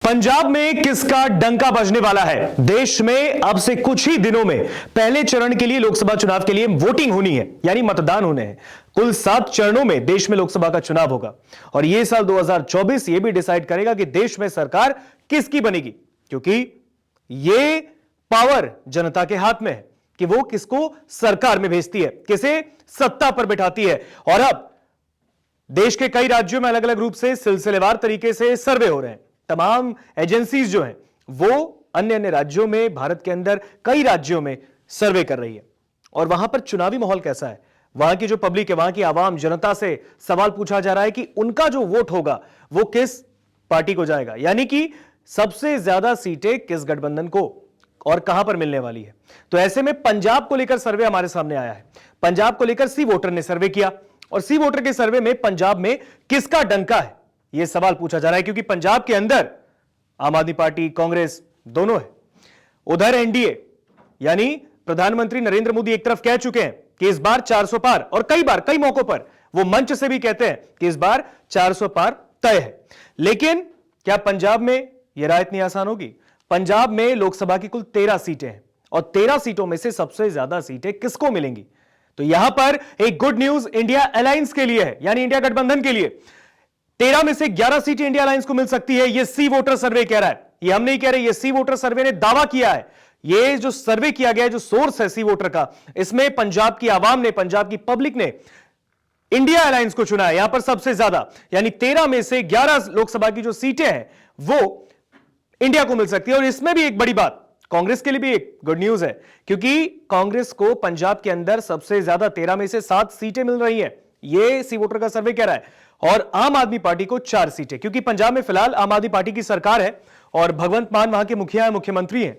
पंजाब में किसका डंका बजने वाला है। देश में अब से कुछ ही दिनों में पहले चरण के लिए लोकसभा चुनाव के लिए वोटिंग होनी है, यानी मतदान होने हैं। कुल 7 चरणों में देश में लोकसभा का चुनाव होगा और यह साल 2024 यह भी डिसाइड करेगा कि देश में सरकार किसकी बनेगी, क्योंकि यह पावर जनता के हाथ में है कि वो किसको सरकार में भेजती है, किसे सत्ता पर बिठाती है। और अब देश के कई राज्यों में अलग अलग रूप से सिलसिलेवार तरीके से सर्वे हो रहे हैं। तमाम एजेंसीज जो हैं वो अन्य अन्य राज्यों में, भारत के अंदर कई राज्यों में सर्वे कर रही है और वहां पर चुनावी माहौल कैसा है, वहां की जो पब्लिक है, वहां की आवाम जनता से सवाल पूछा जा रहा है कि उनका जो वोट होगा वो किस पार्टी को जाएगा, यानी कि सबसे ज्यादा सीटें किस गठबंधन को और कहां पर मिलने वाली है। तो ऐसे में पंजाब को लेकर सर्वे हमारे सामने आया है। पंजाब को लेकर सी वोटर ने सर्वे किया और सी वोटर के सर्वे में पंजाब में किसका डंका है यह सवाल पूछा जा रहा है, क्योंकि पंजाब के अंदर आम आदमी पार्टी, कांग्रेस दोनों है। उधर एनडीए यानी प्रधानमंत्री नरेंद्र मोदी एक तरफ कह चुके हैं कि इस बार 400 पार, और कई बार कई मौकों पर वो मंच से भी कहते हैं कि इस बार 400 पार तय है। लेकिन क्या पंजाब में यह राह इतनी आसान होगी? पंजाब में लोकसभा की कुल 13 सीटें हैं और 13 सीटों में से सबसे ज्यादा सीटें किसको मिलेंगी? तो यहां पर एक गुड न्यूज इंडिया अलायंस के लिए है, यानी इंडिया गठबंधन के लिए। 13 में से 11 सीटें इंडिया अलायंस को मिल सकती है, यह सी वोटर सर्वे कह रहा है। यह हम नहीं कह रहे, यह सी वोटर सर्वे ने दावा किया है। यह जो सर्वे किया गया है, जो सोर्स है सी वोटर का, इसमें पंजाब की आवाम ने, पंजाब की पब्लिक ने इंडिया अलायंस को चुना है यहां पर सबसे ज्यादा, यानी 13 में से 11 लोकसभा की जो सीटें हैं वो इंडिया को मिल सकती है। और इसमें भी एक बड़ी बात कांग्रेस के लिए भी एक गुड न्यूज है, क्योंकि कांग्रेस को पंजाब के अंदर सबसे ज्यादा 13 में से 7 सीटें मिल रही हैं, यह सी वोटर का सर्वे कह रहा है। और आम आदमी पार्टी को 4 सीटें, क्योंकि पंजाब में फिलहाल आम आदमी पार्टी की सरकार है और भगवंत मान वहां के मुखिया है, मुख्यमंत्री हैं,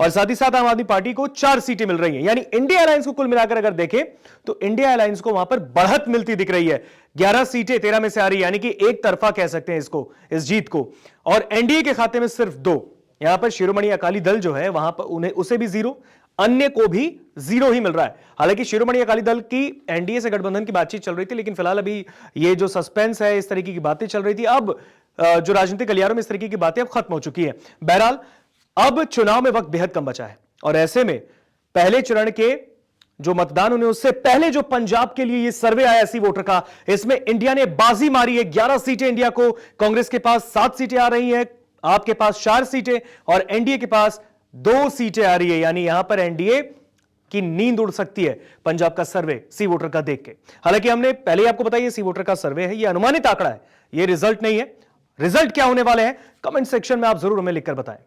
और साथ ही साथ आम आदमी पार्टी को 4 सीटें मिल रही हैं। यानी इंडिया अलायंस को कुल मिलाकर अगर देखें तो इंडिया अलायंस को वहां पर बढ़त मिलती दिख रही है। 11 सीटें 13 में से आ रही है, यानी कि एक तरफा कह सकते हैं इसको, इस जीत को। और एनडीए के खाते में सिर्फ 2, यहां पर शिरोमणि अकाली दल जो है वहां पर उन्हें उसे भी 0, अन्य को भी 0 ही मिल रहा है। हालांकि शिरोमणि अकाली दल की एनडीए से गठबंधन की बातचीत चल रही थी, लेकिन फिलहाल अभी ये जो सस्पेंस है, इस तरीके की बातें चल रही थी, अब जो राजनीतिक गलियारों में इस तरीके की बातें अब खत्म हो चुकी है। बहरहाल अब चुनाव में वक्त बेहद कम बचा है और ऐसे में पहले चरण के जो मतदान होने उससे पहले जो पंजाब के लिए ये सर्वे आया सी वोटर का, इसमें इंडिया ने बाजी मारी है। 11 सीटें इंडिया को, कांग्रेस के पास 7 सीटें आ रही हैं, आपके पास 4 सीटें और एनडीए के पास 2 सीटें आ रही है। यानी यहां पर एनडीए की नींद उड़ सकती है पंजाब का सर्वे सी वोटर का देख के। हालांकि हमने पहले आपको बताया सी वोटर का सर्वे है, यह अनुमानित आंकड़ा है, यह रिजल्ट नहीं है। रिजल्ट क्या होने वाले हैं कमेंट सेक्शन में आप जरूर हमें लिखकर बताएं।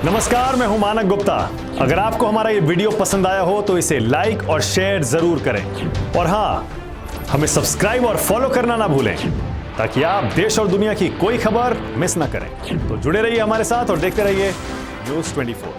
नमस्कार, मैं हूं मानक गुप्ता। अगर आपको हमारा ये वीडियो पसंद आया हो तो इसे लाइक और शेयर जरूर करें और हां, हमें सब्सक्राइब और फॉलो करना ना भूलें ताकि आप देश और दुनिया की कोई खबर मिस ना करें। तो जुड़े रहिए हमारे साथ और देखते रहिए न्यूज़ 24।